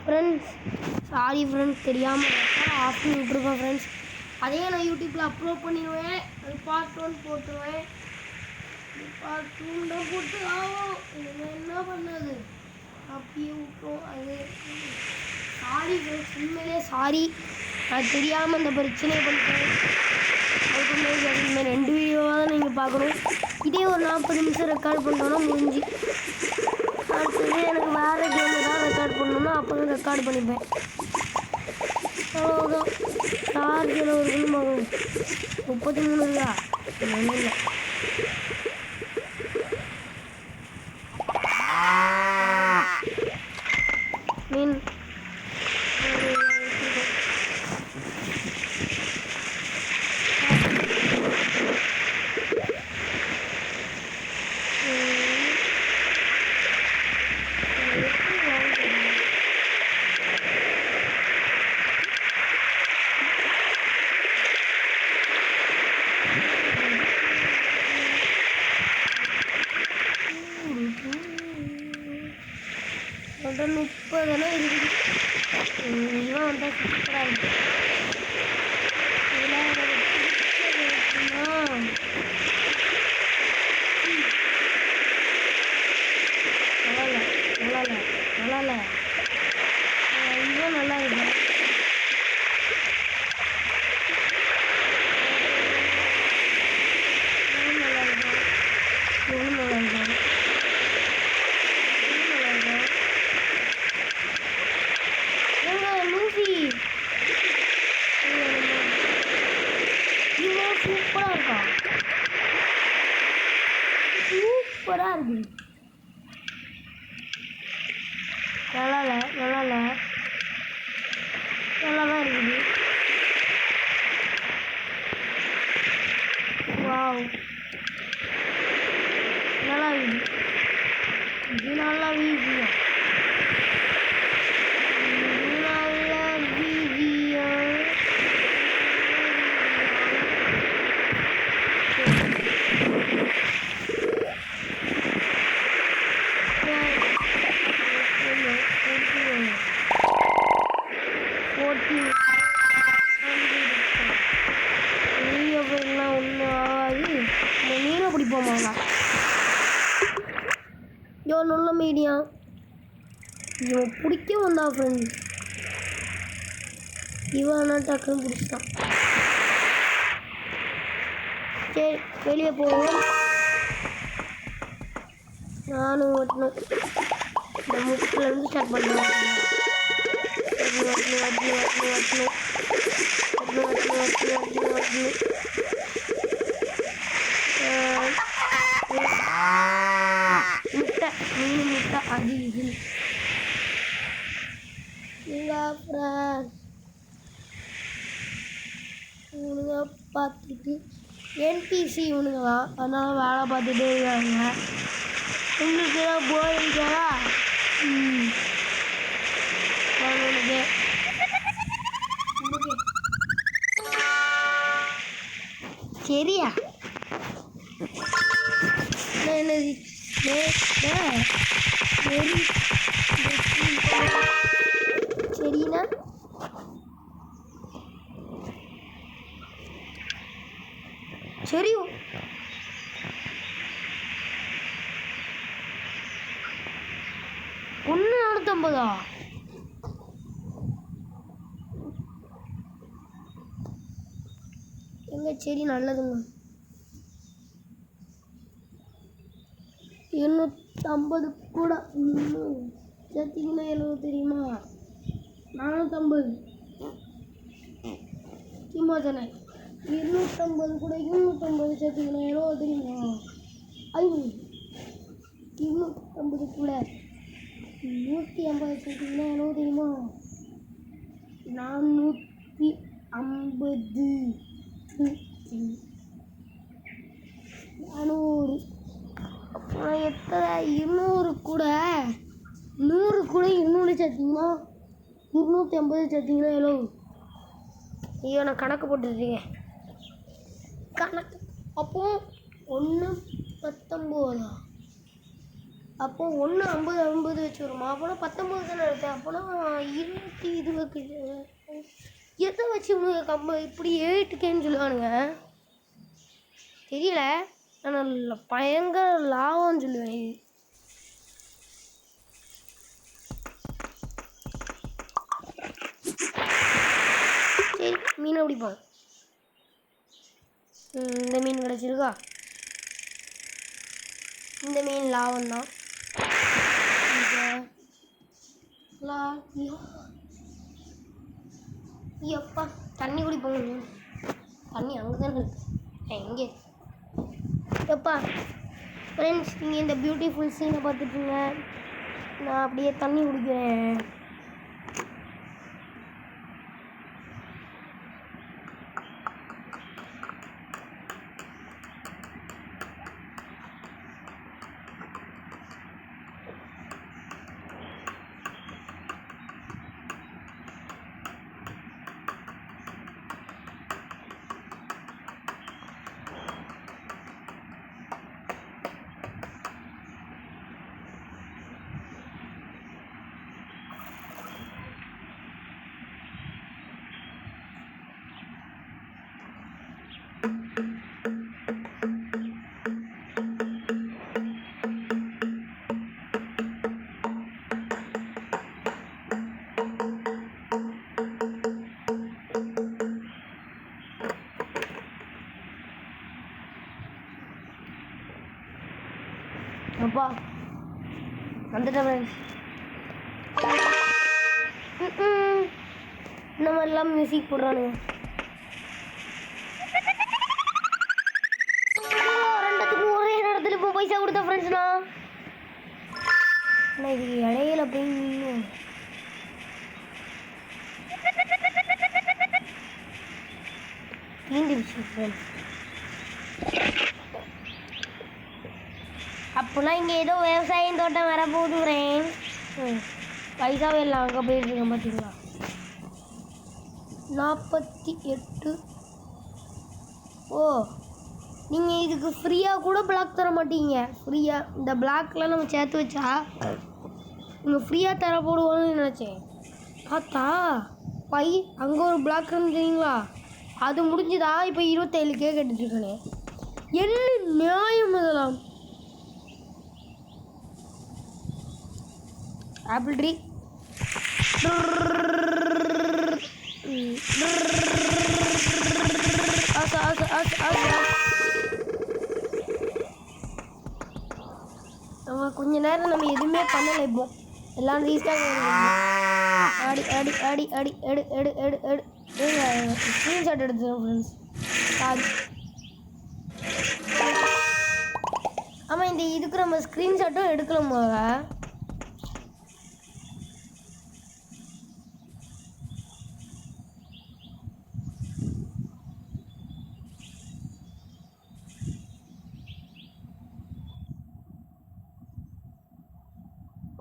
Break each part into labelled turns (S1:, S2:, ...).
S1: Friends sorry friends, தெரியாமல் of பண்ணி விட்ருக்கோம் friends. அதையே நான் யூடியூப்பில் அப்லோட் பண்ணிடுவேன். அது பார்ட் 1 போட்டுருவேன். பார்ட் 2 தான் போட்டு ஆகும். இனிமேல் என்ன பண்ணது, அப்படியே விட்டோம். அது சாரி ஃப்ரெண்ட்ஸ், உண்மையிலே சாரி. அது தெரியாமல் இந்த பிரச்சனையை பண்ணிட்டேன். அதுக்கு இனிமேல் 2 வீடியோவாக தான் நீங்கள் பார்க்கணும். இதே ஒரு 40 நிமிஷம் ரெக்கார்ட் பண்ணிட்டோன்னா முடிஞ்சு. அடுத்தது எனக்கு வேறு கேம் தான் ரெக்கார்ட் பண்ணணும்னா அப்போ தான் ரெக்கார்ட் பண்ணிப்பேன். அவ்வளோதான். சார்ஜ் எவ்வளோ இருக்குன்னு பார்க்கணும். 33 இருக்கா? ஒன்றும் இல்லை. மீன் வந்தால் 30 இருக்குது. இதெல்லாம் வந்தால் சூப்பராக இருக்குது. இதெல்லாம் நல்லா இன்னும் நல்லா இருக்கு. நல்லா இருக்கும். இன்னும் நல்லா இருக்கும். சூப்பராக இருக்கா? சூப்பராக இருக்குது. நல்லா தான் இருக்குது. வாவ், நல்லா இருக்குது. இது நல்லா வீடியோ. நீலாம் ஒன்றும் ஆகாது. மீனை பிடிப்போமாங்களா? நல்ல மீடியா. இவன் பிடிக்க வந்தா ஃப்ரெண்ட்ஸ். இவனா டக்குன்னு பிடிச்சிட்டான். சரி, வெளியே போவோம். நானும் ஓட்டணும். இந்த முக்கிலேருந்து ஸ்டார்ட் பண்ணுவேன். ஓட்டணும். முட்டை அது இது இவனுங்க பார்த்துட்டு என்பிசி இவனுங்க தான். அதனால வேலை பார்த்துட்டே இருக்காங்க. உங்களுக்கு ஏதாவது போர் அடிக்காதா? சரியா? என்னது சரிண்ணா. சரி, 150. எங்க சரி, நல்லதுங்க. 250 கூட சேர்த்திங்கன்னா எவ்வளோ தெரியுமா? 450 சும்மா தானே. 250 கூட 250 சேர்த்திங்கன்னா எவ்வளோ தெரியுமா? 250 கூட 150 சேர்த்திங்கன்னா எவ்வளோ தெரியுமா? 450. அப்புறம் எத்தனை 200 கூட 100 கூட 200 சேர்த்திங்கன்னா 250 சேர்த்திங்கன்னா எவ்வளோ? ஐயோ, நான் கணக்கு போட்டுருக்கேன். கணக்கு அப்போ 119 அப்போது 1 50 50 வச்சு வருமா? அப்போனா 19 தானே எடுத்தேன். அப்போனா 20 இது வைக்குது. எதை வச்சு இவனுங்க இப்படி 8Kன்னு சொல்லுவானுங்க தெரியல. ஆனால் பயங்கர லாபம்னு சொல்லுவேன் இது. சரி மீனை பிடிப்போம். இந்த மீன் கிடச்சிருக்கா? இந்த மீன் லாபம் தான். எப்பா தண்ணி குடிப்போங்க. தண்ணி அங்கே தானே இருக்கு. எங்கே எப்பா ஃப்ரெண்ட்ஸ், நீங்கள் இந்த பியூட்டிஃபுல் சீனை பார்த்துட்டுங்க. நான் அப்படியே தண்ணி குடிக்கிறேன். அப்பா வந்துட்டேன் ஃப்ரெண்ட்ஸ். இந்த மாதிரிலாம் மியூசிக் போடுறானுங்க. ரெண்டுத்துக்கும் ஒரே நேரத்தில் இப்போ பைசா கொடுத்தேன் ஃப்ரெண்ட்ஸ்ண்ணா. ஆனால் இது இடையில போய் தீந்துருச்சு ஃப்ரெண்ட்ஸ். அப்போலாம் இங்கே ஏதோ விவசாயம் தோட்டம் வர போகுது ஃப்ரெண்ட்ஸ். பைசாவே இல்லை அங்கே போயிட்டுருக்கேன் பார்த்தீங்களா? 48. ஓ, நீங்கள் இதுக்கு ஃப்ரீயாக கூட பிளாக் தர மாட்டீங்க. ஃப்ரீயாக இந்த பிளாக்லாம் நம்ம சேர்த்து வச்சா நீங்கள் ஃப்ரீயாக தர போடுவோன்னு நினச்சேன். பார்த்தா அங்கே ஒரு பிளாக் தெரியுங்களா? அது முடிஞ்சுதா? இப்போ 27K கேட்டுட்ருக்கேனே. என்ன நியாயம் இதெல்லாம்? ஆப்பிள் ட்ரீ நம்ம கொஞ்ச நேரம் நம்ம எதுவுமே பண்ணலை. இப்போ எல்லாம் ரீஸ்டார்ட் ஆடி ஆடி ஆடி ஆடி எடு எடு எடு எடு ஸ்க்ரீன்ஷாட் எடுத்துருவோம் ஃப்ரெண்ட்ஸ். சாரி. ஆமாம், இந்த இதுக்கு நம்ம ஸ்க்ரீன்ஷாட்டும் எடுக்கலாமா?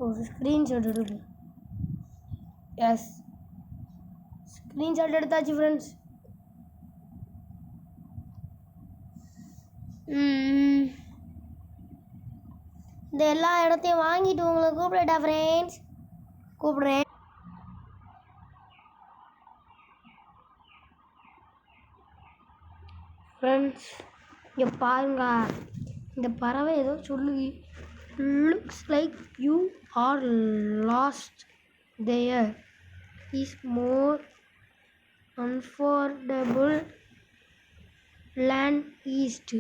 S1: ஒரு ஸ்க்ரீன்ஷாட் எடுக்கும். எஸ், ஸ்க்ரீன்ஷாட் எடுத்தாச்சு ஃப்ரெண்ட்ஸ். இந்த எல்லா இடத்தையும் வாங்கிட்டு உங்களை கூப்பிடட்டா ஃப்ரெண்ட்ஸ்? கூப்பிடுறேன். ஃப்ரெண்ட்ஸ் இங்கே பாருங்க, இந்த பறவை ஏதோ சொல்லுது. Looks like you are lost. There is more unaffordable land east.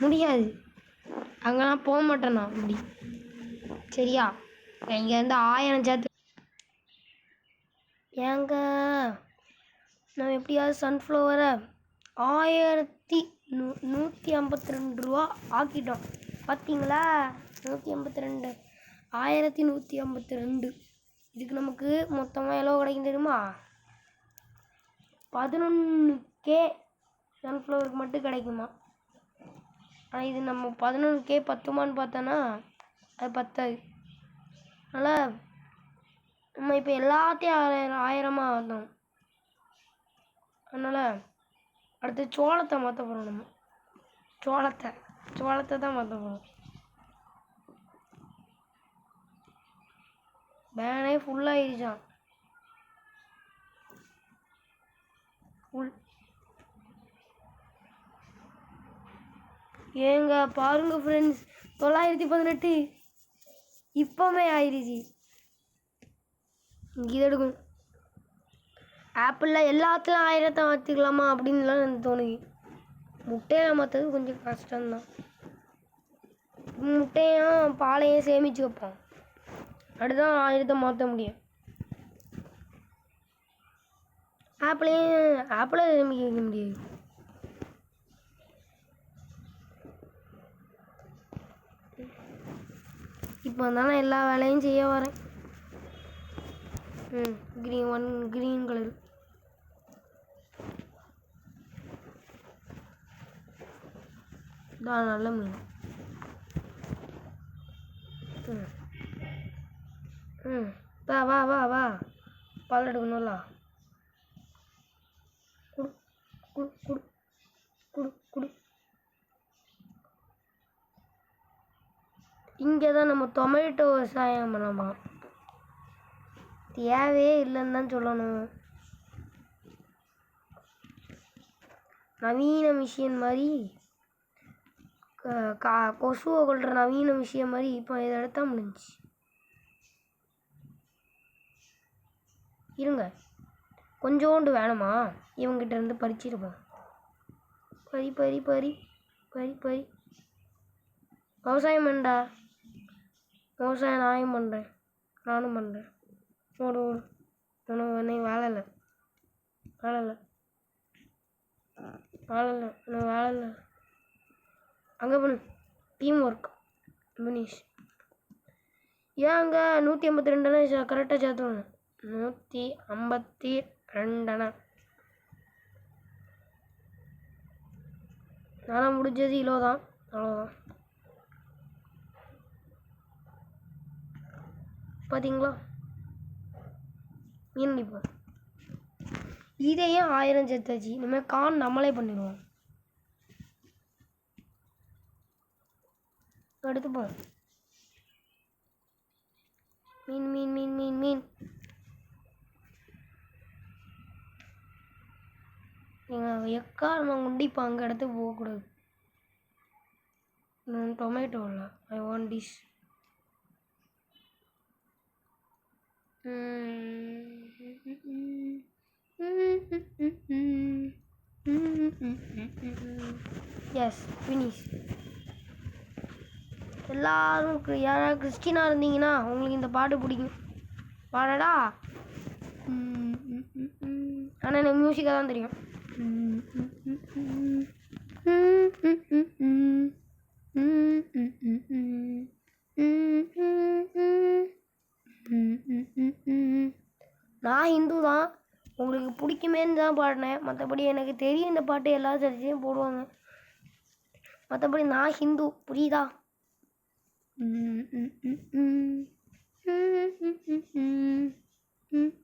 S1: முடியாது, அங்கெல்லாம் போக மாட்டேண்ணா. அப்படி சரியா? இங்கேருந்து 1000 சேர்த்து ஏங்க நம்ம எப்படியாவது சன்ஃப்ளவரை 1152 ரூபா ஆக்கிட்டோம். பார்த்தீங்களா? 152 1152. இதுக்கு நமக்கு மொத்தமாக எவ்வளோ கிடைக்கும் தெரியுமா? 11K சன்ஃப்ளவருக்கு மட்டும் கிடைக்குமா? ஆனால் இது நம்ம 11K பத்துமான்னு பார்த்தோன்னா அது பத்தாது. அதனால் நம்ம இப்போ எல்லாத்தையும் ஆயிரமாக வந்தோம். அதனால் அடுத்து சோளத்தை மாற்ற போகிறோம். நம்ம சோளத்தை தான் மாற்ற போகிறோம். பேனே ஃபுல்லாகிடுச்சான். ஃபுல் ஏங்க பாருங்க ஃப்ரெண்ட்ஸ், 918 இப்போவே ஆயிடுச்சு. இது எடுக்கும் ஆப்பிளில் எல்லாத்துலையும் 1000 மாற்றிக்கலாமா அப்படின்லாம் எனக்கு தோணுது. முட்டையை மாற்றது கொஞ்சம் கஷ்டம்தான். முட்டையும் பாலையும் சேமித்து வைப்போம், அப்படிதான் 1000 மாற்ற முடியும். ஆப்பிளை சேமிக்க வைக்க முடியாது. இப்போ தானே எல்லா வேலையும் செய்ய வரேன். க்ரீன் கலர் தான் நல்ல மீன். வா வா வா வா பால் எடுக்கணும்ல. குடு குடு குடு குடு குடு. இங்கே தான் நம்ம டொமேட்டோ விவசாயம் பண்ணலாமா? தேவையே இல்லைன்னு தான் சொல்லணும். நவீன மிஷின் மாதிரி கொசுவை கொள்கிற நவீன விஷயம் மாதிரி இப்போ இதை எடுத்தால் முடிஞ்சிச்சு. இருங்க, கொஞ்சோண்டு வேணுமா? இவங்கிட்ட இருந்து பறிச்சிருப்போம். பறி பறி பறி பறி பறி. விவசாயம் பண்ணா, விவசாயம் நானும் பண்ணுறேன். ஓடு ஓடு. உனக்கு வேலை இல்லை எனக்கு வேலை இல்லை. அங்கே பண்ணு, டீம் ஒர்க் ஃபினிஷ். ஏன் அங்கே 152 கரெக்டாக சேர்த்துக்கணும். 152. நானும் முடிஞ்சது கிலோ தான், அவ்வளோதான். பார்த்தீங்களா? மீன் அடிப்போம். இதையும் 1000 சேர்த்தாச்சு. இனிமேல் கான் நம்மளே பண்ணிடுவோம். எடுத்துப்போம். மீன் மீன் மீன் மீன் மீன். நீங்கள் எக்காரணம் கொண்டு இப்போ அங்கே இடத்து போகக்கூடாது. டொமேட்டோ இல்லை, I want dish. Yes finish. எல்லாரும் யாராவது கிறிஸ்டினாக இருந்தீங்கன்னா உங்களுக்கு இந்த பாட்டு பிடிக்கும். பாடடா. ஆனால் எனக்கு மியூசிக்காக தான் தெரியும். நான் ஹிந்து தான், உங்களுக்கு பிடிக்குமேன்னு தான் பாடினேன். மற்றபடி எனக்கு தெரியும் இந்த பாட்டு எல்லா சர்ச்சையும் போடுவாங்க. மற்றபடி நான் ஹிந்து, புரியுதா?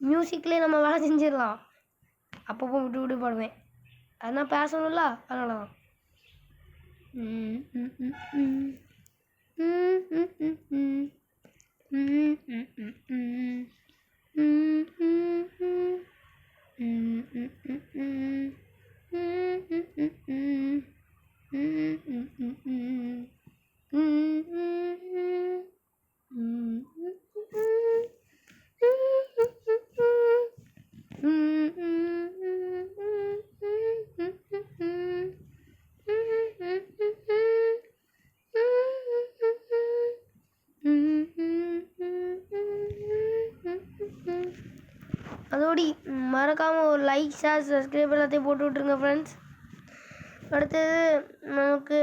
S1: மியூசிக்லேயே நம்ம வேலை செஞ்சிடலாம். அப்பப்போ விட்டு விட்டு பாடுவேன், அதனால் பேசணும்ல, அதனால தான். அதோடி மறக்காமல் ஒரு லைக், ஷேர், சப்ஸ்கிரைப் எல்லாத்தையும் போட்டு விட்ருங்க ஃப்ரெண்ட்ஸ். அடுத்தது நமக்கு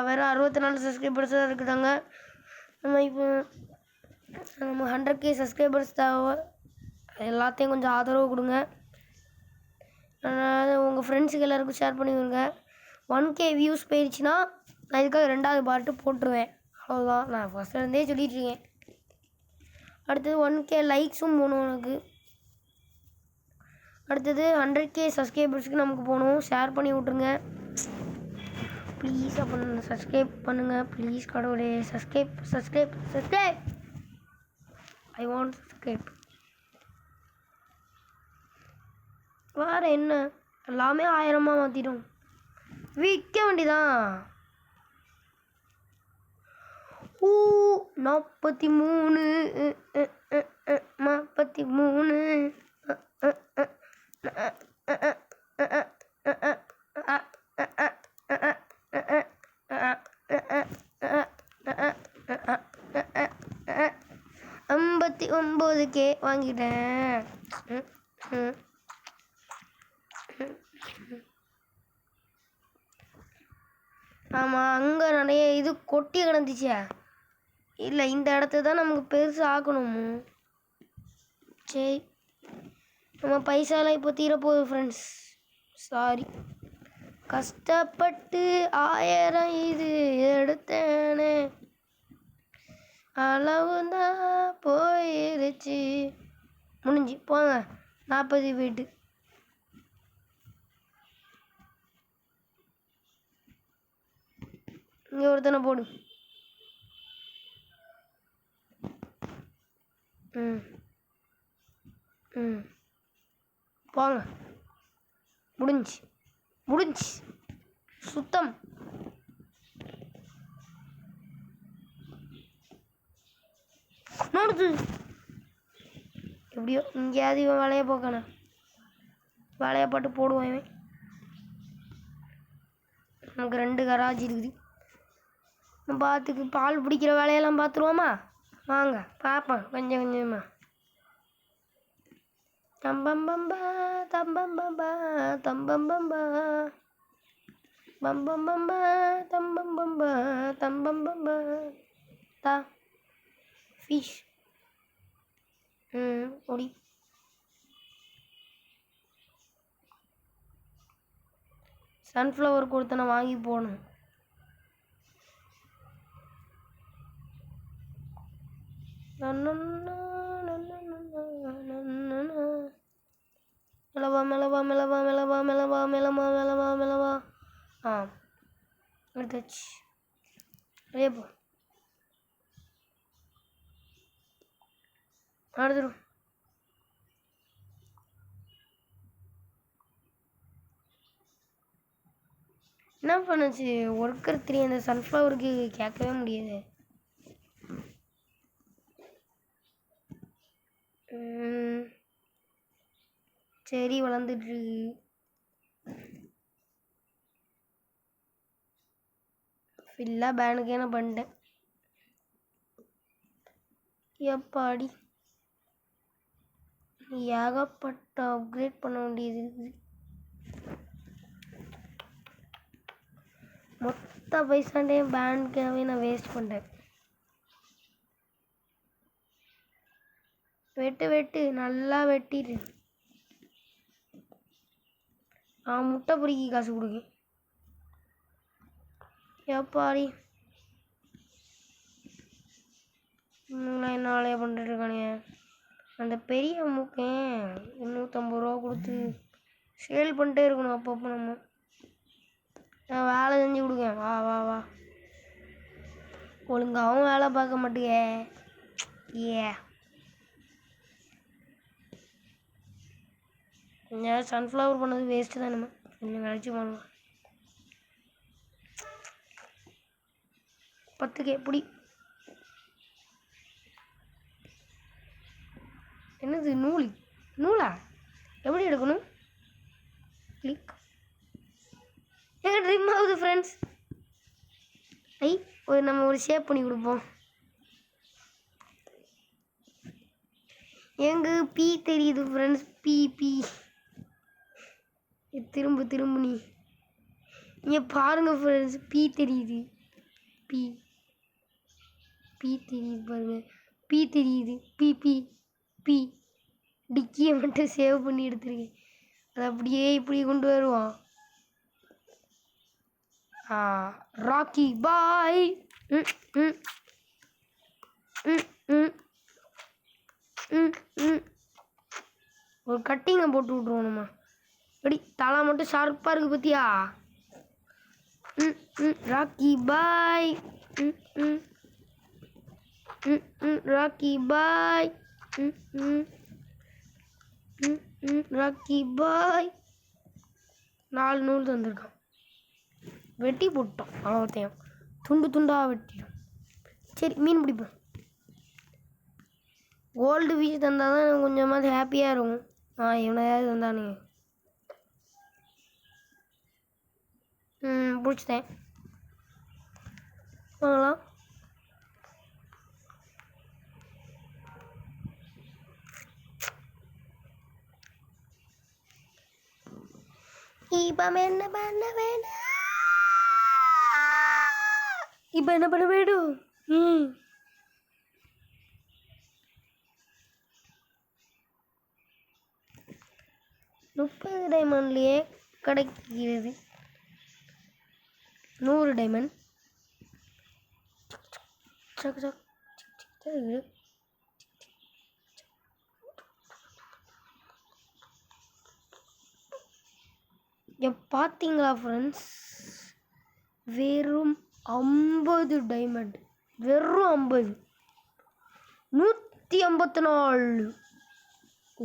S1: வெறும் 64 சப்ஸ்கிரைபர்ஸ் தான் இருக்குதாங்க. நம்ம இப்போ நம்ம 100K சப்ஸ்கிரைபர்ஸ் தேவை. எல்லாத்தையும் கொஞ்சம் ஆதரவு கொடுங்க. உங்கள் ஃப்ரெண்ட்ஸுக்கு எல்லாருக்கும் ஷேர் பண்ணி விடுங்க. 1K வியூஸ் போயிடுச்சுன்னா நான் இதுக்காக 2வது பார்ட்டு போட்டுருவேன். அவ்வளோதான், நான் ஃபஸ்ட்லேருந்தே சொல்லிகிட்ருக்கேன். அடுத்தது 1K லைக்ஸும் போகணும் எனக்கு. அடுத்தது 100K சப்ஸ்கிரைபர்ஸுக்கு நமக்கு போகணும். ஷேர் பண்ணி விட்ருங்க ப்ளீஸ். அப்போ சப்ஸ்கிரைப் பண்ணுங்கள் ப்ளீஸ். கடவுளே, சப்ஸ்கிரைப். I want subscribe. வேறு என்ன, எல்லாமே 1000 மாற்றிடும். விற்க வேண்டியதான். 43 59K வாங்கிட்டேன். ஆமாம், அங்கே நிறைய இது கொட்டி கிடந்துச்சே. இல்லை, இந்த இடத்த தான் நமக்கு பெருசு ஆக்கணும். சரி, நம்ம பைசாலாம் இப்போ தீரப்போகுது ஃப்ரெண்ட்ஸ். சாரி. கஷ்டப்பட்டு 1000 இது எடுத்தேனே, அளவுதான் போயிருச்சு. முடிஞ்சு போங்க. 40 வீட்டு இங்கே ஒருத்தனை போடு. போங்க. முடிஞ்சு சுத்தம். நோடுது எப்படியோ இங்கேயாவது இவன் வேலையை போக்கான வேலையை பாட்டு போடுவான் இவன். நமக்கு 2 கராஜ் இருக்குது. பார்த்துக்கு பால் பிடிக்கிற வேலையெல்லாம் பார்த்துருவோமா? வாங்க பார்ப்போம் கொஞ்சம் கொஞ்சமாக. தம்பம்பம்பா தம்பம்பம்பா தம்பம்பம்பா பம்பம்பம்பா தம்பம்பம்பா தம்பம்பம்பா தா ஃபிஷ். ஓடி. சன்ஃப்ளவர் கொடுத்தனை வாங்கி போகணும். மெலவா. ஆ, எடுத்தாச்சு. அதே போ அடுத்துடும். என்ன பண்ணுச்சு ஒர்க்கர் 3 அந்த சன்ஃப்ளவருக்கு கேட்கவே முடியாது. சரி, வளர்ந்துட்டு ஃபுல்லாக பேனுக்கே நான் பண்ணிட்டேன். எப்பாடி ஏகப்பட்ட அப்கிரேட் பண்ண வேண்டியது இருக்குது. மொத்த பைசாண்டையும் பேனுக்காகவே நான் வேஸ்ட் பண்ணிட்டேன். வெட்டு நல்லா வெட்டிடு. முட்டை பொறுக்கி காசு கொடுக்கு. எப்பாடி என்ன வேலையை பண்ணிட்டு இருக்கானுங்க. அந்த பெரிய மூக்கேன் 250 ரூபா கொடுத்து சேல் பண்ணிட்டே இருக்கணும் அப்பப்போ. நான் வேலை செஞ்சு கொடுங்க. வா ஒழுங்காகவும் வேலை பார்க்க மாட்டேங்க. கொஞ்சம் சன்ஃப்ளவர் பண்ணது வேஸ்ட்டு தான். நம்ம கொஞ்சம் கழிச்சு பண்ணலாம். 10K பிடி. என்னது நூலா எப்படி எடுக்கணும்? கிளிக். எங்கள் ட்ரீம் ஆகுது ஃப்ரெண்ட்ஸ். நம்ம ஒரு ஷேப் பண்ணி கொடுப்போம். எங்க பி தெரியுது ஃப்ரெண்ட்ஸ். பி திரும்ப நீ இங்கே பாருங்க ஃப்ரெண்ட்ஸ். பி தெரியுது. பி தெரியுது பாருங்க. பி தெரியுது. பிபி பி டிக்கியை மட்டும் சேவ் பண்ணி எடுத்துருக்கேன். அதை அப்படியே இப்படி கொண்டு வருவான். ராக்கி பாய். ம் ம் ம் ம் ம் ம் ஒரு கட்டிங்கை போட்டு விட்ருவோம் நம்ம. எப்படி தலை மட்டும் ஷார்ப்பாக இருக்குது பற்றியா? ம் ம் ராக்கி பாய். ம் ம் ம் ம் ராக்கி பாய். ம் ம் ம் ம் ராக்கி பாய். 4 நூல் தந்திருக்கான். வெட்டி போட்டோம் அவ்வளோத்தையும். துண்டு துண்டாக வெட்டிடும். சரி மீன் பிடிப்போம். கோல்டு ஃபிஷ் தந்தால் தான் எனக்கு கொஞ்சமாவது ஹாப்பியாக இருக்கும். எவனையாவது தந்தானுங்க. பிடிச்சிட்டேன். வாங்கலாம். இப்போ என்ன பண்ண வேணும்? இப்போ என்ன பண்ண வேணும்? 30 டைமண்ட்லேயே கிடைக்கிறது. 100 டைமண்ட். பார்த்தீங்களா ஃப்ரெண்ட்ஸ், வெறும் 50 டைமண்ட். வெறும் 50. 154.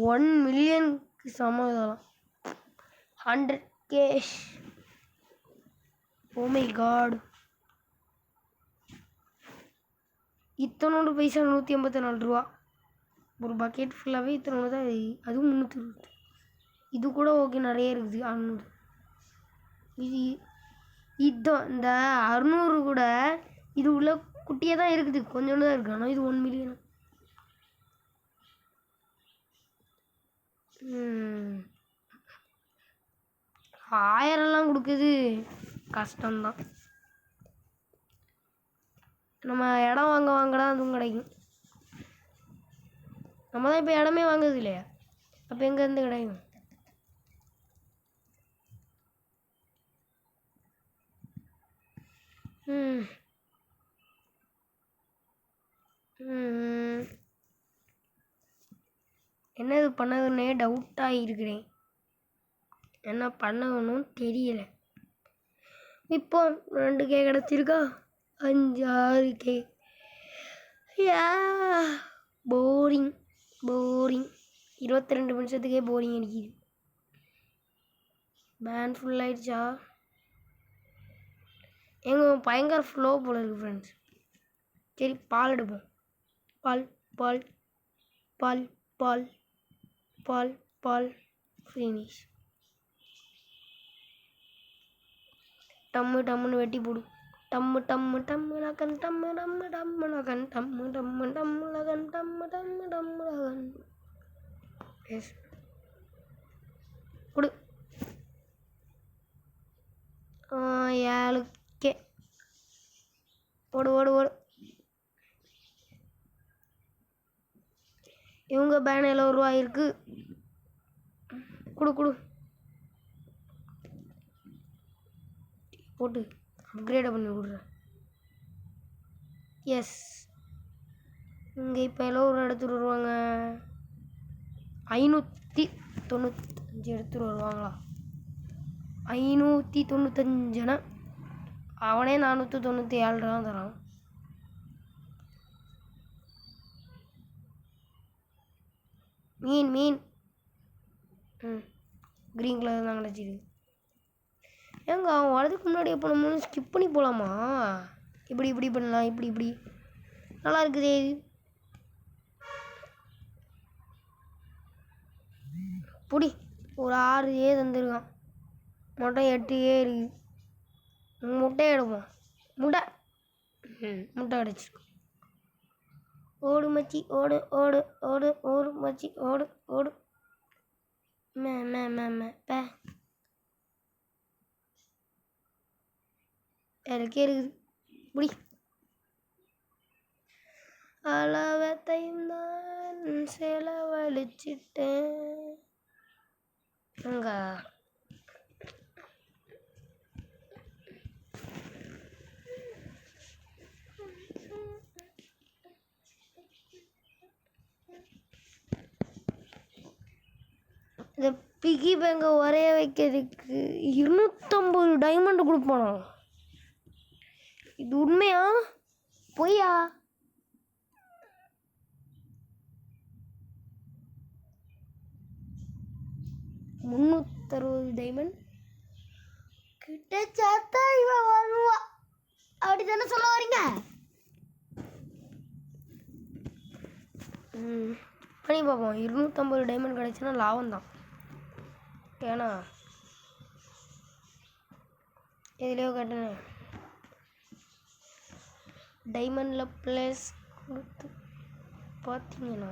S1: 1 மில்லியனுக்கு சமம் இதெல்லாம். 100 கேஷ். Oh my god. இத்தனோடு பைசா 184 ரூபா. ஒரு பக்கெட் ஃபுல்லாகவே இத்தனோடு தான். அதுவும் 320. இது கூட ஓகே, நிறைய இருக்குது. 600. இதுதான் இந்த 600 கூட இது உள்ள குட்டியாக தான் இருக்குது, கொஞ்சோண்டு தான் இருக்குது. ஆனால் இது 1 மில்லியன். ஆயிரம்லாம் கொடுக்குது, கஷ்டம்தான். நம்ம இடம் வாங்கலாம் அதுவும் கிடைக்கும். நம்ம தான் இப்போ இடமே வாங்குறது இல்லையா, அப்போ எங்கேருந்து கிடைக்கும்? என்னது பண்ணதுன்னே டவுட்டாக இருக்கிறேன். என்ன பண்ணணும்னு தெரியல. இப்போ 2K கிடச்சிருக்கா, 5 6K. Boring boring. 22 நிமிஷத்துக்கே போரிங் அடிக்குது. பேன் ஃபுல் ஆயிடுச்சா? எங்க பயங்கர ஃப்ளோ போல இருக்குது ஃப்ரெண்ட்ஸ். சரி பால் எடுப்போம். பால் பால் பால் பால் பால் பால் ஃபினிஷ். டம்மு டம்முன்னு வெட்டி போடும். டம்மு டம்மு டம்மு லகன் டம்மு டம்மு டம்மு லகன் டம்மு டம்மு டம்மு லகன் டம்மு டம்மு டம்மு லகன். எஸ் கொடு. 7K. ஓடு ஓடு ஓடு. இவங்க பேன் 70 ரூபா இருக்கு. கொடு கொடு. போட்டு அப்கிரேடை பண்ணி விடுறேன். எஸ். இங்கே இப்போ 70 ரூபா எடுத்துகிட்டு வருவாங்க. 595 எடுத்துகிட்டு வருவாங்களா? 595. அவனே 497 ரூபா தரான். மீன் மீன். க்ரீன் கலர் தான் கிடச்சிது. ஏங்க அவன் வரதுக்கு முன்னாடி எப்போ நம்ம ஸ்கிப் பண்ணி போகலாமா? இப்படி இப்படி பண்ணலாம், இப்படி இப்படி நல்லா இருக்குதே இது. புடி. ஒரு 6 தந்துருக்கான். மொட்டை 8 இருக்குது. முட்டையை எடுப்போம். முட்டை முட்டை கிடச்சிருக்கு. ஓடு மச்சி ஓடு ஓடு ஓடு ஓடு மச்சி ஓடு ஓடு. மே மே மே மே பே. எனக்கே இருக்குது. புடி. அளவத்தையும் நான் செலவழிச்சிட்டேன். அங்க இந்த பிகி பேங்கை வரைய வைக்கிறதுக்கு 250 டைமண்ட் கொடுப்பானோ? இது உண்மையா பொய்யா? 360 டைமண்ட் கிட்ட இவன் வருவா. அப்படி தானே சொல்ல வரீங்க? பண்ணி பார்ப்போம். 250 டைமண்ட் கிடைச்சுன்னா லாபம் தான். ஏன்னா எதுலையோ கட்டினேன் டைமண்டில் ப்ளஸ் கொடுத்து பார்த்தீங்கன்னா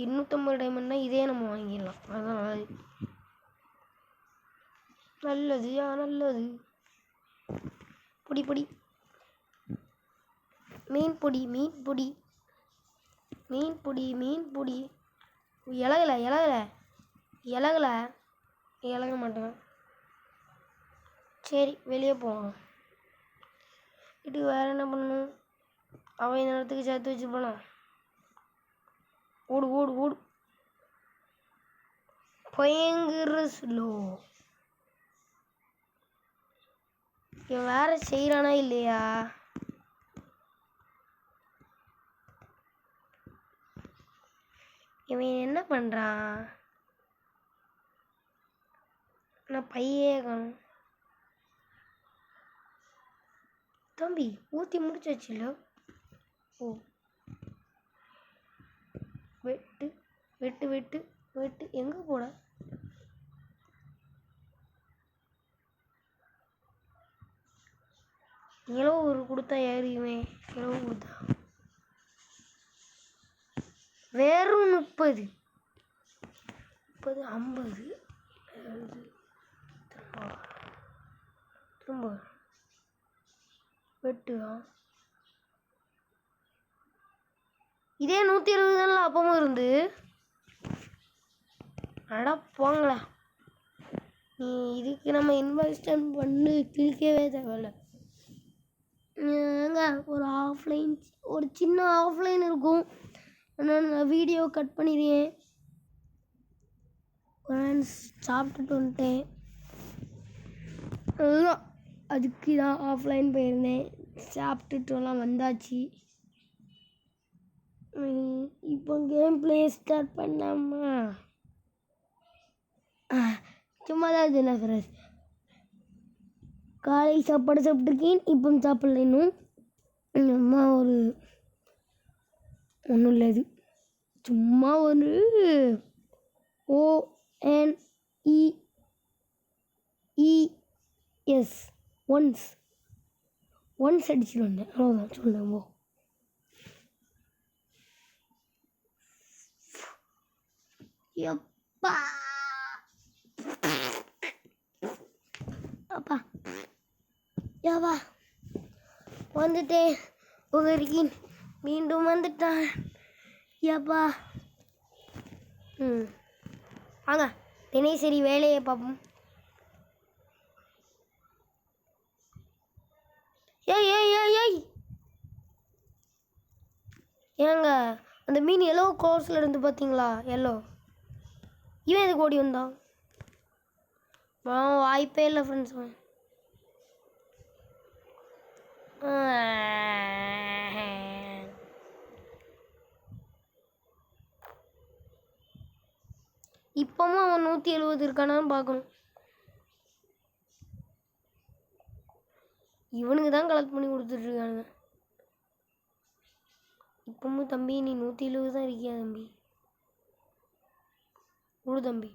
S1: 250 டைமண்ட்னா இதே நம்ம வாங்கிடலாம். அதுதான் நல்லது. நல்லது. பொடி பொடி மீன் பொடி இலக மாட்டேன். சரி வெளியே போவோம். இது வேற என்ன பண்ணணும்? அவன் இந்த நேரத்துக்கு சேர்த்து வச்சு போனான். ஓடு பயங்கர ஸ்லோ. இவன் வேற செய்யறானா இல்லையா? இவன் என்ன பண்றான்? நான் பையே காணும். தம்பி ஊற்றி முடிச்சாச்சுல்ல? ஓ வெட்டு எங்கே போட? இளவு ஒரு கொடுத்தா ஏறியுமே. இளவு கொடுத்தா வெறும் 30 50 திரும்ப வெட்டுவா. இதே 120 தானே அப்பமும் இருந்து. அடா போங்களா. நீ இதுக்கு நம்ம இன்வெஸ்ட்மெண்ட் பண்ணி கிழிக்கவே தேவையில்ல. ஏங்க ஒரு சின்ன ஆஃப்லைன் இருக்கும். நான் வீடியோ கட் பண்ணிடுறேன். சாப்பிட்டுட்டு வந்துட்டேன். அதுக்கு தான் ஆஃப்லைன் போயிருந்தேன். சாப்பிட்டுட்டுலாம் வந்தாச்சு. இப்போ கேம் பிளே ஸ்டார்ட் பண்ணாமா? சும்மா தான் இதுண்ணா ஃப்ரெண்ட்ஸ். காலை சாப்பாடு சாப்பிட்ருக்கேன். இப்போ சாப்பிடல இன்னும். அம்மா ஒன்றும் இல்லை. இது சும்மா ஒரு ONES ஒன்ஸ் அடிச்சுட்டு வந்தேன். அவ்வளோதான் சொல்லுங்க. எப்பா அப்பா யாவா வந்துட்டேன். உகரிக்கின் மீண்டும் வந்துட்டான். ஏப்பா வாங்க தினேசரி வேலையை பார்ப்போம். ஏய் ஏங்க அந்த மீன் எல்லோ கோர்ஸில் இருந்து பார்த்தீங்களா? எல்லோ இவன் எதுக்கு ஓடி வந்தான்? வாய்ப்பே இல்லை ஃப்ரெண்ட்ஸ். இப்பவும் அவன் 170 இருக்கானான்னு பார்க்கணும். இவனுக்கு தான் கலெக்ட் பண்ணி கொடுத்துட்ருக்கானுங்க. இப்பவும் தம்பி நீ 170 தான் இருக்கியா தம்பி? ஓடு தம்பி.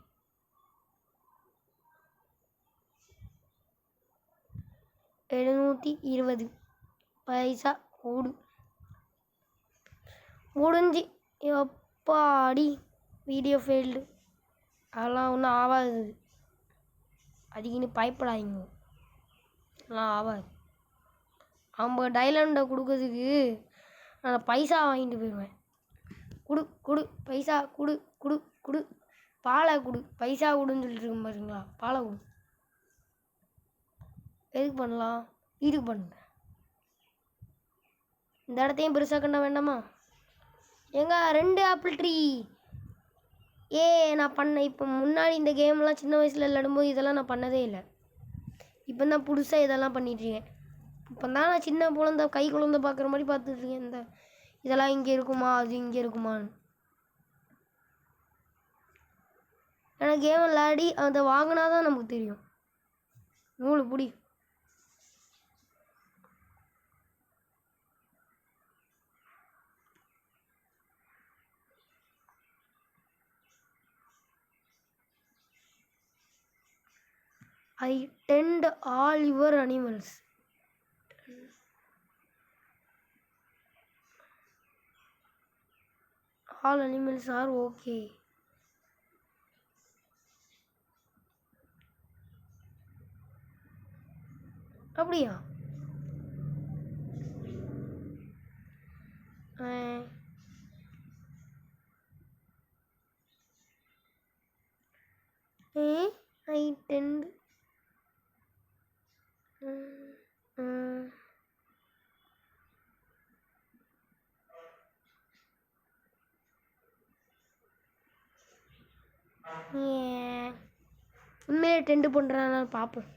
S1: $720 ஓடு. முடிஞ்சு. எப்பாடி வீடியோ ஃபெயில்டு. அதெல்லாம் ஒன்றும் ஆகாது. அதுக்குன்னு பயப்படாதீங்க. எல்லாம் ஆகாது. 50 டைலண்டை கொடுக்கறதுக்கு நான் பைசா வாங்கிட்டு போயிடுவேன். குடு குடு பைசா குடு குடு குடு பாலை கொடு பைசா கொடுன்னு சொல்லிட்டு இருக்கேன் பாருங்களா. பாலை கொடு. எதுக்கு பண்ணலாம்? இதுக்கு பண்ணுறேன். இந்த இடத்தையும் பெருசாக கண்ட வேண்டாமா? எங்க 2 ஆப்பிள் ட்ரீ. நான் பண்ணேன் இப்போ முன்னாடி இந்த கேம்லாம் சின்ன வயசில் விளையாடும்போது இதெல்லாம் நான் பண்ணதே இல்லை. இப்போ தான் புதுசாக இதெல்லாம் பண்ணிட்டுருக்கேன். இப்போ தான் நான் சின்ன குழந்தை கை குழந்தை பார்க்குற மாதிரி பார்த்துட்ருக்கேன். இதெல்லாம் இங்கே இருக்குமா, அது இங்கே இருக்குமான்னு. ஏன்னா கேம் விளையாடி அதை வாங்கினா தான் நமக்கு தெரியும். நூலு பிடி. I tend all your animals. All animals are okay. அப்படியா? I tend உண்மையிலே டென்ட் பண்ணுறான்னு பார்ப்போம்.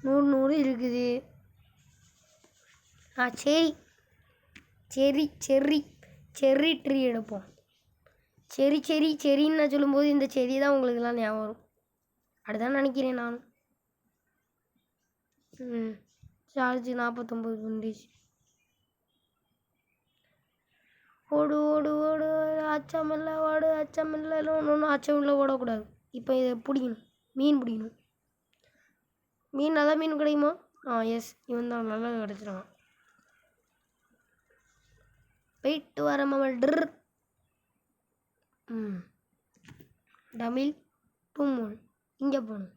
S1: 100 இருக்குது. சரி செரி செர்ரி செர்ரி ட்ரீ எடுப்போம். செரின்னு நான் சொல்லும்போது இந்த செரி தான் உங்களுக்குலாம் ஞாபகம் வரும். அப்படிதான் நினைக்கிறேன் நானும். சார்ஜ் 49%. ஓடு ஓடு ஓடு அச்சமில்லை ஓடு அச்சமில்லை. ஒன்றும் அச்சமில்லை ஓடக்கூடாது. இப்போ இதை பிடிக்கணும். மீன் பிடிக்கணும். மீன் நல்லா மீன் கிடைக்குமா? எஸ், இவன் தான் நல்லா கிடச்சிருவான். போயிட்டு வர மாமா. தமிழ் டூமோல் இங்கே போகணும்.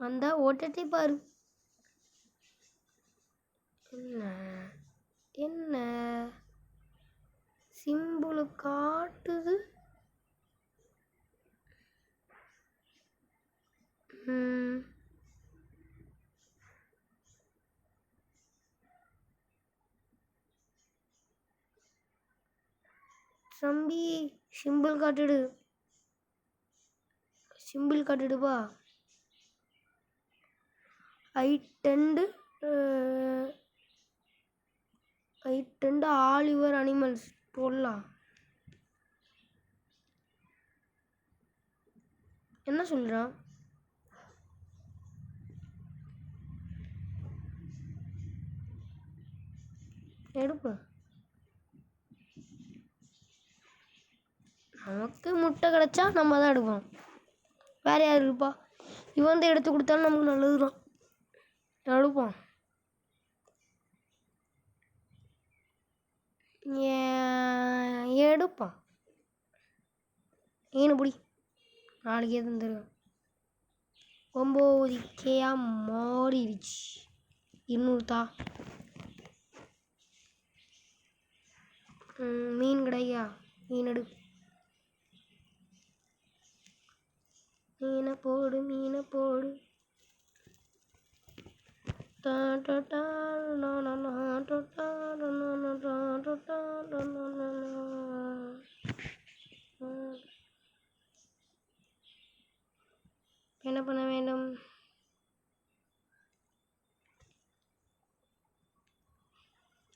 S1: வந்தால் ஓட்டத்தை பாரு. என்ன சிம்பிள் காட்டுது? தம்பி simple காட்டுடுப்பா. I tend all your animals போடலாம். என்ன சொல்கிறான்? எடுப்போம். நமக்கு முட்டை கிடச்சா நம்ம தான் எடுக்கணும். வேறு யார் இருப்பா? இவன் வந்து எடுத்து கொடுத்தாலும் நமக்கு நல்லது தான். எடுப்போம். எடுப்போம். ஏன்னு பிடி. நாளைக்கே தந்துடுவேன். 9K மாறிடுச்சு. 200 தா. மீன் கிடையா? மீன் எடு. மீனை போடு. என்ன பண்ண வேண்டும்?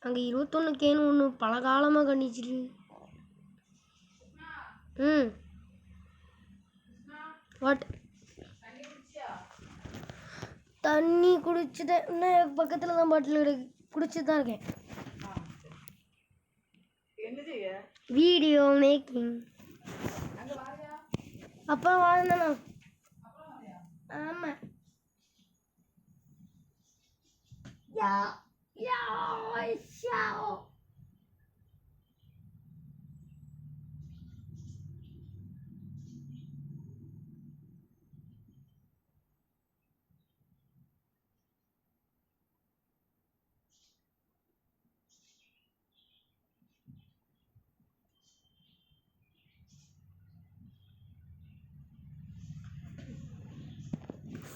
S1: அங்கே 21Kன்னு ஒன்று பல காலமாக கண்டிச்சிருக்கு. வாட்? தண்ணி குடிச்சுட்டேன். இன்னும் பக்கத்தில் தான் பாட்டில் குடிச்சுட்டு தான் இருக்கேன். Video making. அப்பா வாழ்ந்தண்ணா. ஆமாம்.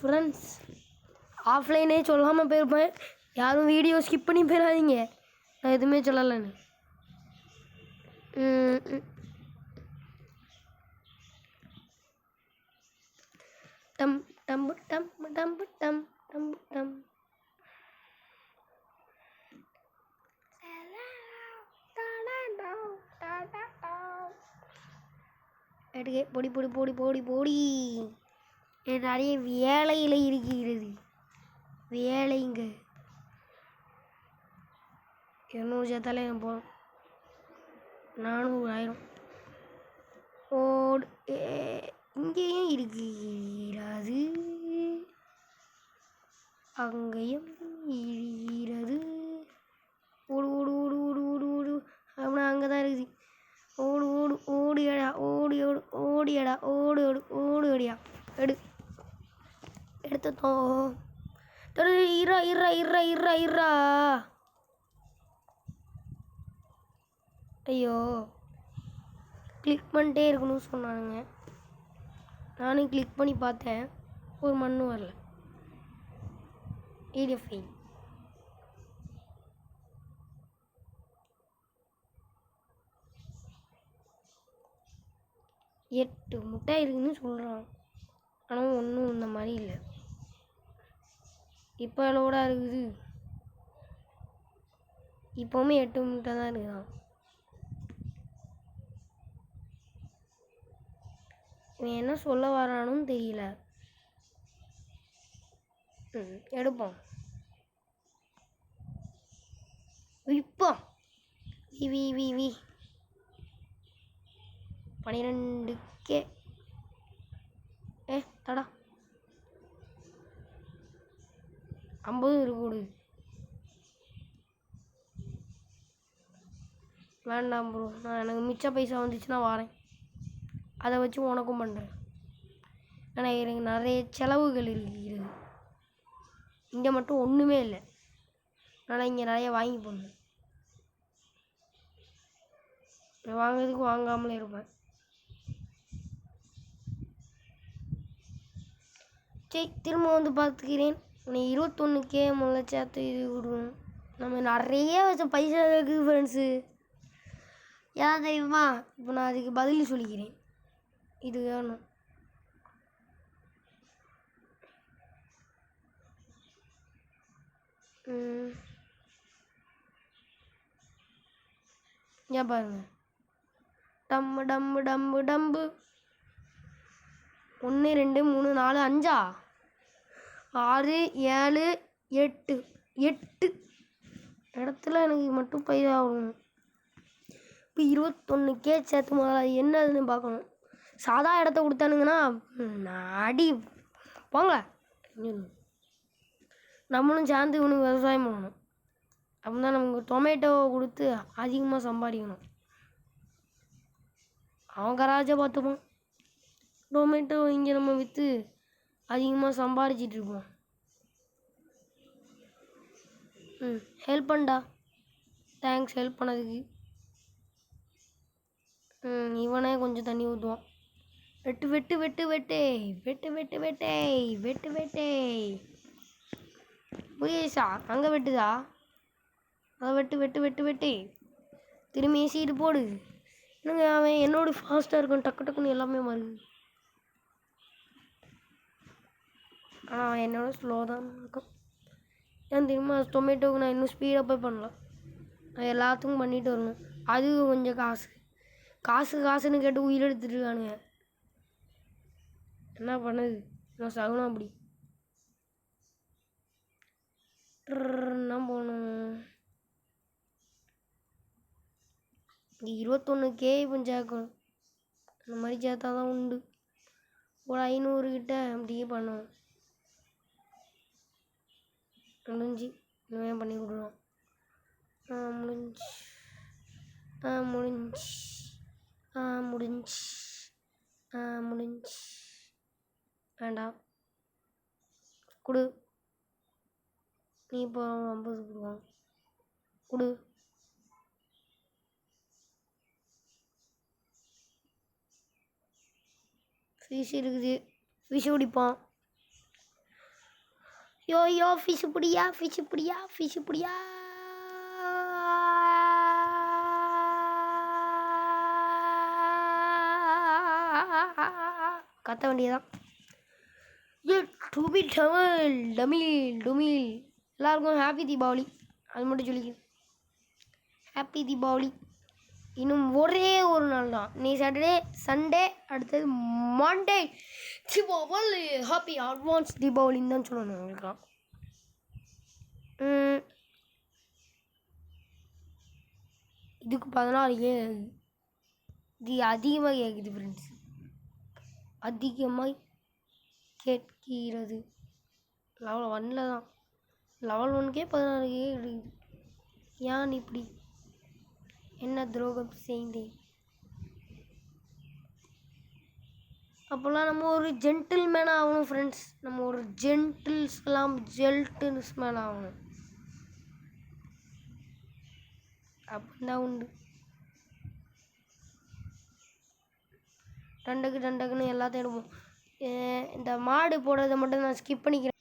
S1: ஃப்ரெண்ட்ஸ் ஆஃப்லைனே சொல்லாமல் போயிருப்பேன். யாரும் வீடியோ ஸ்கிப் பண்ணி போயிடாதீங்க, நான் எதுவுமே சொல்லலைன்னு. டம் டம்பு டம் டம்பு டம் டம்பு டம். எடுக்க பொடி பொடி பொடி பொடி பொடி. நிறைய வேலையில் இருக்கிறது. வேலைங்க 200 சேர்த்தாலே போகிறோம். 400 ஆயிரம். ஓடு இங்கேயும் இருக்கிறது, அங்கேயும் இருக்கிறது. ஓடு ஓடு ஓடு ஓடு ஓடு ஓடு. அப்படின்னா அங்கே தான் இருக்குது. ஓடு ஓடு ஓடியடா ஓடி ஓடு ஓடியடா ஓடு ஓடு ஓடு ஓடியா. எடுத்தோம். இரா இரா இரா இரா இரா. ஐயோ, கிளிக் பண்ணிட்டே இருக்கணும்னு சொன்னானுங்க. நானும் கிளிக் பண்ணி பார்த்தேன், ஒரு மண்ணும் வரல. EDF 8 முட்டை இருக்குதுன்னு சொல்கிறான், ஆனால் ஒன்றும் இந்த மாதிரி இல்லை. இப்போ எவ்வளோடா இருக்குது? இப்போவுமே 8 முட்டை தான் இருக்குதான். இவன் என்ன சொல்ல வரானுன்னு தெரியல. எடுப்போம் இப்போ. வி வி வி 12K. தடா 50 இருக்கக்கூடு. வேண்டாம் ப்ரோ, நான் எனக்கு மிச்ச பைசா வந்துச்சுன்னா வரேன், அதை வச்சு உனக்கும் பண்ணுறேன். ஆனால் எனக்கு நிறைய செலவுகள் இருக்கிறது. இங்கே மட்டும் ஒன்றுமே இல்லை, ஆனால் இங்கே நிறைய வாங்கி போடணும். வாங்கிறதுக்கு வாங்காமலே இருப்பேன். சரி, திரும்ப வந்து பார்த்துக்கிறேன். உன்னை 21K முதல்ல சேர்த்து இது விடுவோம். நம்ம நிறைய வச்ச பைசா இருக்குது ஃப்ரெண்ட்ஸு. ஏன் தெரியுமா? இப்போ நான் அதுக்கு பதில் சொல்லிக்கிறேன். இது வேணும். ஏன் பாருங்க, டம்பு டம்பு டம்பு டம்பு. 1 2 3 4 5 6 7 8 இடத்துல எனக்கு மட்டும் பைசா ஆகணும். இப்போ 21K சேர்த்து முதல்ல அது என்னதுன்னு பார்க்கணும். சாதா இடத்த கொடுத்தானுங்கன்னா அடி போங்க. நம்மளும் சேர்ந்து இவனுக்கு விவசாயம் பண்ணணும். அப்போ தான் நமக்கு டொமேட்டோவை கொடுத்து அதிகமாக சம்பாதிக்கணும். அவன் கராஜை பார்த்துப்போம், டொமேட்டோ இங்கே நம்ம விற்று அதிகமாக சம்பாதிச்சிட்டு இருப்போம். ஹெல்ப் பண்ணடா, தேங்க்ஸ் ஹெல்ப் பண்ணதுக்கு. இவனே கொஞ்சம் தண்ணி ஊற்றுவான். வெட்டு வெட்டு வெட்டு வெட்டே வெட்டு வெட்டு வெட்டே வெட்டு வெட்டே. புரியுதா? அங்கே வெட்டுதா, அதை வெட்டு வெட்டு வெட்டு வெட்டே. திரும்பி சீட்டு போடு. என்னங்க அவன் என்னோட ஃபாஸ்ட்டாக இருக்கும், டக்கு டக்குன்னு எல்லாமே மாறுது. ஆனால் அவன் என்னோட ஸ்லோ தான் இருக்கும். ஏன் தெரியுமா? டொமேட்டோவுக்கு நான் இன்னும் ஸ்பீடாக போய் பண்ணலாம். நான் எல்லாத்துக்கும் பண்ணிட்டு வரணும். அது கொஞ்சம் காசுன்னு கேட்டு உயிர் எடுத்துட்டு இருக்கானுங்க. என்ன பண்ணுது? நான் சகுனம் அப்படி என்ன போகணும். இங்கே 21K இப்போ சேர்க்கணும். அந்த மாதிரி சேர்த்தா தான் உண்டு. ஒரு 500 கிட்ட அப்படியே பண்ணுவோம். முடிஞ்சு இனிமே பண்ணி விடுறோம். முடிஞ்சு முடிஞ்சு முடிஞ்சு முடிஞ்சு. வேண்டாம் கொடு. நீ இப்போ 50 கொடுவாங்க கொடு. ஃபிஷ் இருக்குது, ஃபிஷ் பிடிப்பான். யோ ஃபிஷ் பிடியா ஃபிஷ் பிடியா ஃபிஷ் பிடியா. கத்த வேண்டியதான். டுபி டமிழ் டமிழ் டுமிழ். எல்லாருக்கும் ஹாப்பி தீபாவளி. அது மட்டும் சொல்லிக்க. ஹாப்பி தீபாவளி. இன்னும் ஒரே ஒரு நாள் தான். நீ சாட்டர்டே சண்டே அடுத்தது மண்டே தீபாவளி. ஹாப்பி அட்வான்ஸ் தீபாவளின்னு தான் சொல்லணும் உங்களுக்குலாம். இதுக்கு 14 இது அதிகமாக கேட்குது ஃப்ரெண்ட்ஸ். அதிகமாக கேட்கிறது. லெவல் 1 தான். லெவல் 1க்கே 16 கேட்குது. ஏன் இப்படி என்ன துரோகம் செய்தேன்? அப்போல்லாம் நம்ம ஒரு ஜென்டில்மேன் ஆகணும் ஃப்ரெண்ட்ஸ். நம்ம ஒரு ஜென்டில்மேன் ஆகணும். அப்படிதான் உண்டு. டண்டுக்குன்னு எல்லாத்தையும் எடுப்போம். இந்த மாடு போடுறதை மட்டும் நான் ஸ்கிப் பண்ணிக்கிறேன்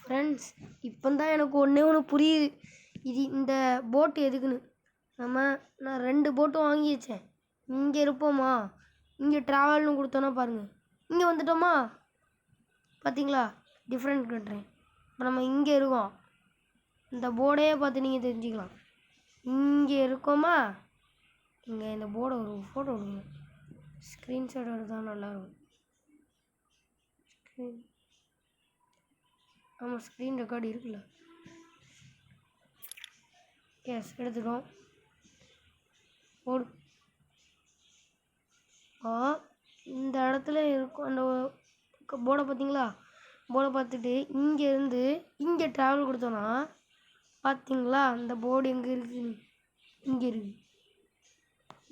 S1: ஃப்ரெண்ட்ஸ். இப்போ தான் எனக்கு ஒன்று புரியுது. இந்த போட்டு எதுக்குன்னு. நான் 2 போட்டும் வாங்கி வச்சேன். இங்கே இருப்போமா, இங்கே ட்ராவல்னு கொடுத்தோன்னா பாருங்கள், இங்கே வந்துட்டோமா. பார்த்தீங்களா டிஃப்ரெண்ட் கட்டுறேன். இப்போ நம்ம இங்கே இருக்கோம். இந்த போர்டே பார்த்து நீங்கள் தெரிஞ்சுக்கலாம். இங்கே இருக்கோமா. இங்கே இந்த போர்டை ஒரு ஃபோட்டோ எடுங்க. ஸ்க்ரீன்ஷாட் எடுத்தால் நல்லாயிருக்கும். ஆமாம், ஸ்க்ரீன் ரெக்கார்டு இருக்குல்ல. எஸ், எடுத்துட்டோம். போடு. இந்த இடத்துல இருக்கும் அந்த போர்டை பார்த்தீங்களா. போர்டை பார்த்துட்டு இங்கேருந்து இங்கே ட்ராவல் கொடுத்தோன்னா பார்த்தீங்களா அந்த போர்டு எங்கே இருக்குது. இங்கே இருக்குது.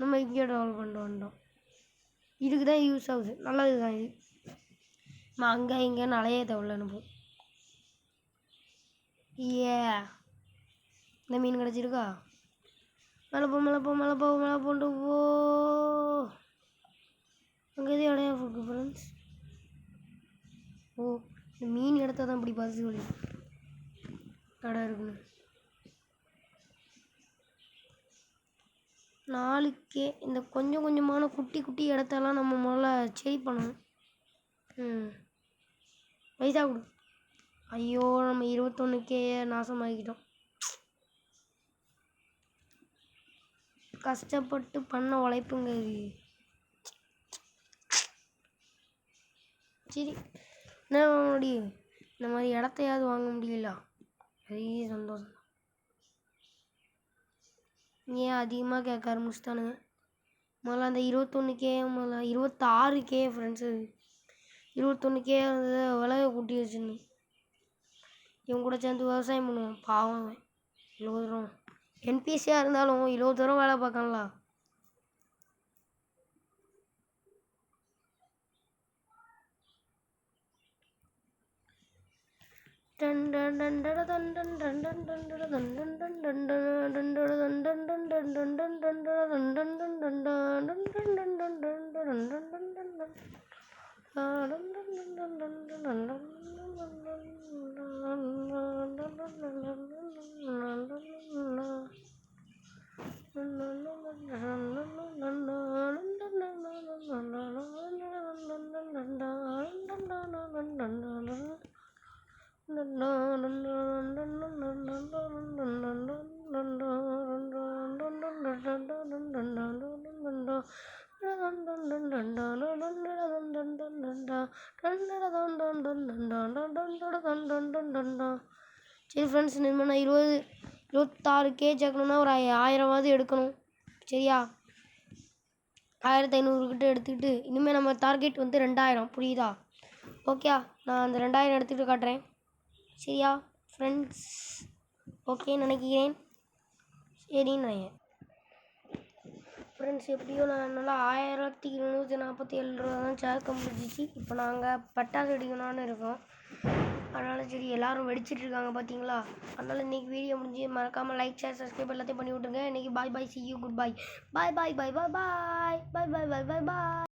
S1: நம்ம இங்கே ட்ராவல் பண்ணிட்டு வந்தோம். இதுக்கு தான் யூஸ் ஆகுது. நல்லது தான் இது. நம்ம அங்கே இங்கே நலைய தேவையில்ல. நம்ம இந்த மீன் கிடச்சிருக்கா. மேலே போண்டு போ. அங்கே எதுவும் இடையா இருக்கு ஃப்ரெண்ட்ஸ். இந்த மீன் எடுத்தால் தான் இப்படி பசி வழி இடம் இருக்குன்னு. 4K இந்த கொஞ்சம் கொஞ்சமான குட்டி இடத்தெல்லாம் நம்ம முதல்ல சரி பண்ணணும். பைசா கொடு. ஐயோ, நம்ம 21K நாசமாக்கிட்டோம். கஷ்டப்பட்டு பண்ண உழைப்புங்க இது. சரி, என்ன முடியும். இந்த மாதிரி இடத்தையாவது வாங்க முடியல. பெரிய சந்தோஷம். ஏன் அதிகமாக கேட்க ஆரம்பிச்சிட்டானுங்க. முதல்ல அந்த 21K, முதல்ல 26K ஃப்ரெண்ட்ஸு. 21K விலையை கூட்டி வச்சுருந்தேன். இவங்க கூட சேர்ந்து விவசாயம் பண்ணுவோம். பாவம், இவ்வளோ தூரம் என்பிசியாக இருந்தாலும் இவ்வளோ தூரம் வேலை பார்க்கணும்ல. சரி ஃப்ரெண்ட்ஸ், இனிமேல் நான் 26K சேர்க்கணுன்னா ஒரு 1000வாவது எடுக்கணும். சரியா, 1500 கிட்ட எடுத்துக்கிட்டு இனிமேல் நம்ம டார்கெட் வந்து 2000. புரியுதா? ஓகே, நான் அந்த 2000 எடுத்துக்கிட்டு காட்டுறேன். சரியா ஃப்ரெண்ட்ஸ்? ஓகே நினைக்கிறேன். சரின்னு நினைக்கிறேன் ஃப்ரெண்ட்ஸ். எப்படியோ நான் நல்லா 1247 ரூபா தான் சேர்க்க முடிஞ்சிச்சு. இப்போ நாங்கள் பட்டாசு வெடிக்கணும்னு இருக்கோம். அதனால் சரி, எல்லோரும் வெடிச்சிட்ருக்காங்க பார்த்தீங்களா. அதனால் இன்றைக்கி வீடியோ முடிஞ்சு மறக்காமல் லைக், ஷேர், சப்ஸ்கிரைப் எல்லாத்தையும் பண்ணி விட்ருங்க. இன்றைக்கி bye bye, see you, goodbye. Bye bye bye bye bye bye bye bye bye bye.